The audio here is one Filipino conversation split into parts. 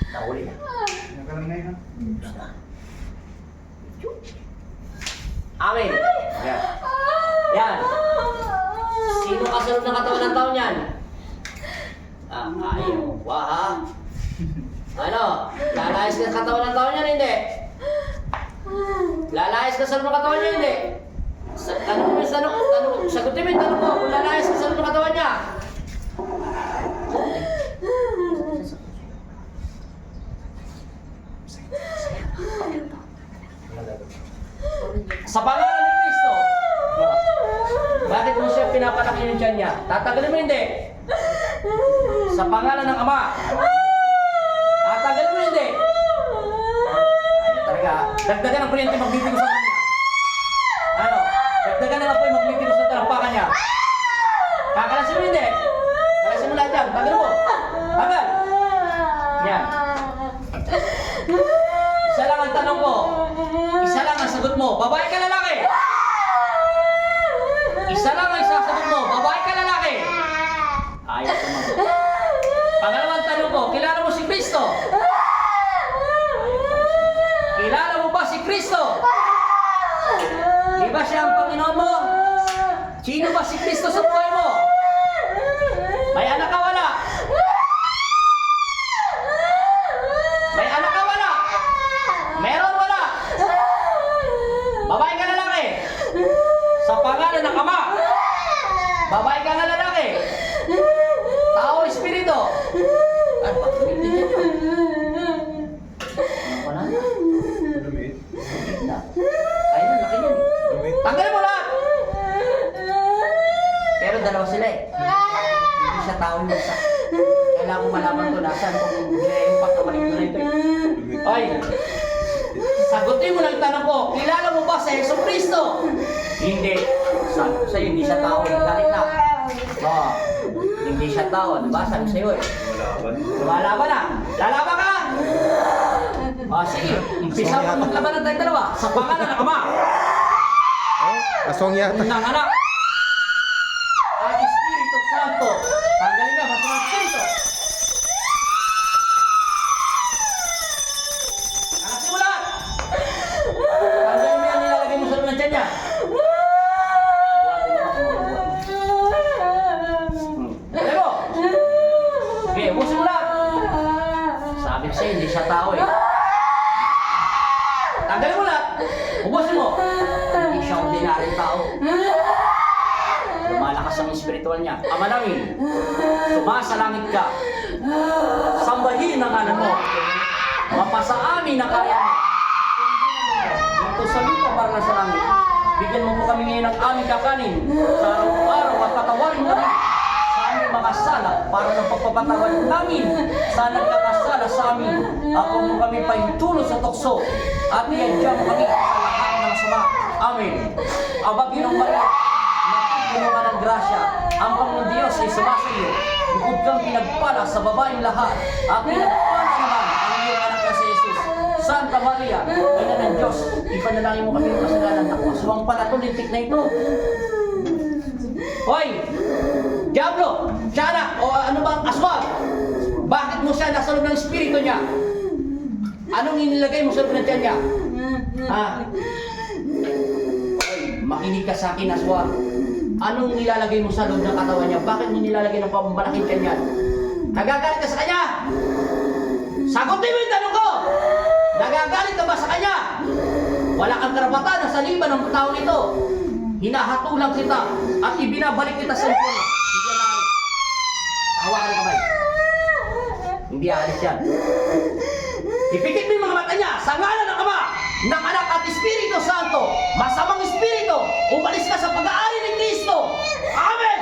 Nahuli na. Nakalam na yun. Amin. Yan. Yan. Sino kasunod ng katawan ng taon yan? Ayaw. Wah. Ano? Lalayas ka sa katawan ng taon yan, hindi? Lalayas ka sa katawan niya, hindi? Tanong mo yung tanong. Sagutin mo yung tanong mo. Kung lalayas ka sa katawan niya. Sa pangalan ni Kristo. Bakit mo siya pinapalaki yung tiyan niya? Tatagalin mo hindi. Sa pangalan ng Ama. Tatagalin mo hindi. Ayun talaga. Dagdagan ang kuryente magbibigay sa kanya. Ano? Dagdagan ang apoy magbibigay sa talampakan niya. Kakalasin mo hindi. Kakalasin mo lahat yan. Tagal mo. Tagal. Yan. Isa lang ang tanong ko. Isa lang ang sagot mo. Babae ka lalaki? Isa lang ang sasagot mo. Babae ka lalaki? Ayaw sumagot. Pangalawang tanong ko. Kilala mo si Kristo? Kilala mo ba si Kristo? Di ba siya ang Panginoon mo? Sino ba si Kristo sa buhay mo? May anak ka wala? May anak ka wala? Meron wala? Babae ka lalaki? Sa pangalan ng Ama? Babae ka na lalaki? Tao o espiritu? Ano ba? Wala na. Ayun, laki yan. Tanggalin mo lahat! Pero dalawa sila eh. Hindi siya tao yung isa. Kailangan mo malaman to. Nasaan kung yung pagkabalik mo na ito eh. Ay! Sagutin mo ng tanong ko, kilala mo ba sa Yesu Kristo? Hindi. Sabi ko sa'yo, hindi siya tao. Galit na. Oo. Hindi siya tao. Diba? Sabi ko sa'yo eh. Lumalaban na. Lalaban ka! Sige. Umpisa mo maglaban ng tayong dalawa. Sa pangalan ng Ama. Aswang yata. Ng Anak. At Espiritu Santo. Tanggalin na. Masama ang Espiritu. Alasin mo lahat. Tanggalin mo yan. Nilalagay mo sa loob ng tiyan niya. Dali mo. Okay, ubusin mo lahat. Sabi ko sa'yo, hindi siya tao eh. Tanggalin mo lahat. Ubusin mo. Hindi siya ordinaryong tao. Lumalakas ang espiritual niya. Ama namin, sumasalangit ka. Sambahin ang ngalan mo. Mapasa amin ang karya mo. Dito sa lupa para na sa langit. Bigyan mo po kami ngayon ng aming kakanin sa araw-araw at patawarin mo kami sa aming mga sala para ng pagpapatawad namin sa nagkakasala sa amin. Ako mo kami pahintulot sa tukso at iadya mo kami sa lahat ng sama. Amen. Aba, Ginong Maria, napupuno ka ng grasya. Ang Panginoon Diyos ay sumasiyo. Bukod kang pinagpala sa babaeng lahat. At pinagpala naman ang iyong anak na si Jesus. Santa Maria, Ina ng Diyos, ipanalangin mo kami ng kasalanan. Ako, aswang pala ito, lintik na ito. Hoy! Diablo! Tiana! O ano bang aswang? Bakit mo siya nasa loob ng espiritu niya? Anong inilagay mo sa loob ng tiyan niya? Ha? Makinig ka sa akin, aswang. Anong nilalagay mo sa loob ng katawan niya? Bakit mo nilalagay ng pamalaking tiyan niya? Nagagalit ka sa kanya? Sagutin mo yung tanong ko! Nagagalit ka ba sa kanya? Wala kang karapatan na sa liban ng taong ito. Hinahatulang kita at ibinabalik kita sa impyerno. Hindi yan aalis. Hawakan ng kamay. Hindi aalis yan. Ipikit mo yung mga mata niya sa ngalan ng Ama, ng Anak at Espiritu Santo. Masamang Espiritu, umalis ka sa pag-aari ni Kristo. Amen!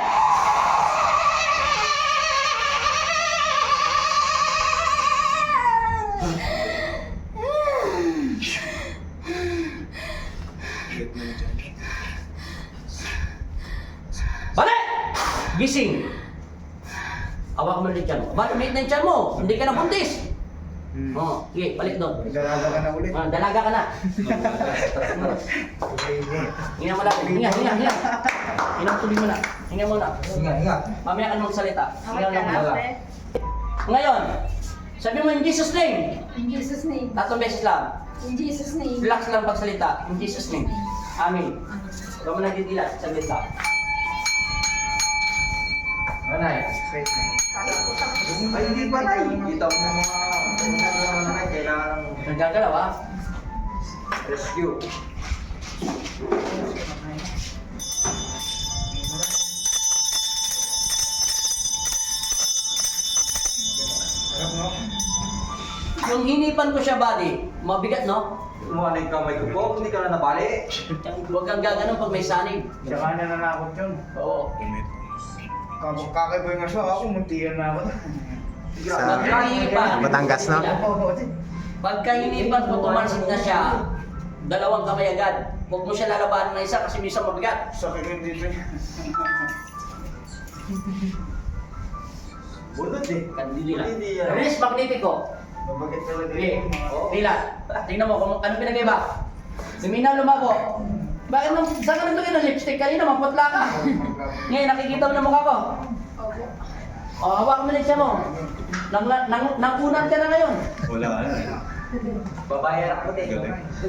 Balik! Gising! Hawak mo ulit yan. Ba't ulit na yung tiyan mo? Hindi ka nabuntis. Oo, sige, balik doon. Dalaga ka na ulit. Dalaga ka na. Hinga mo lang. Hinga. Hinga tuloy mo na. Hinga mo na. Hinga. Mamaya ka na magsalita. Hinga lang Okay, muna. ate. Ngayon, sabi mo in Jesus name. In Jesus' name. 3 beses lang. In Jesus' name. Relax lang pagsalita. In Jesus name. Amen. Huwag mo nagdidilat. Saglit lang. Nanay. Straight na. Ay, hindi pa na. Kita mo yung mga nanay, kailangan ng Nagagalaw ha? rescue. Harap mo. Yung hinipan ko siya body, mabigat no? Kumuha na yung kamay ko po, hindi ka na nabali. Huwag kang gaganon pag may sanig. Tsaka nananakot yun. Oo. Kakaiba yung aso, ako muntiyan na ako. Pagka hinipan, Batangas, no? pagka hinipan mo tumalsik na siya, 2 kamay agad. Huwag mo siya lalabanan na isa kasi minsan mabigat. Sakit yung dito. Bunod eh. Kandila. Hindi yan. Release magnetico. Mabagit talaga Sige. yun. Dilat. Tingnan mo kung ano pinagaiba. Luminaw lumabo. Bakit nung saan ka nagtugin ng lipstick? Kanina maputla ka. Ngayon nakikita mo na mukha ko. Opo. O, hawak mo na siya mo. Nangunan ka na ngayon. Wala ka na. Babayan ako din.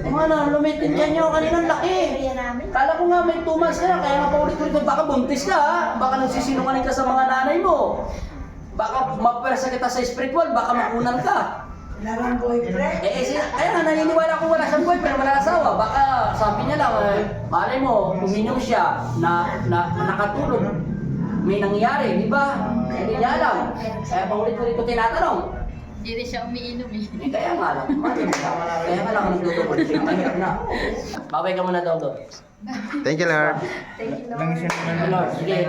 Kung ano, lumitin dyan nyo. Kanina ang laki. Kaya namin. Kala ko nga may 2 months ka na, kaya nga paulit-ulit ko, baka buntis ka ha? Baka nagsisinungaling ka sa mga nanay mo. Baka mapersa kita sa spiritual, baka makunan ka. Wala bang boyfriend? Kaya nga naniniwala ko wala siyang boyfriend, wala asawa. Baka sabi niya lang, malay mo, uminom siya na nakatulog. May nangyari, di ba? Hindi niya alam. Kaya paulit-ulit ko tinatanong. Hindi rin siya umiinom eh. Kaya nga lang, kaya nga lang nagdudubol siya. Mahirap na. Babay ka muna daw doon. Thank you, Lord. Thank you, Lord. Lang siya naman. Lord, sige.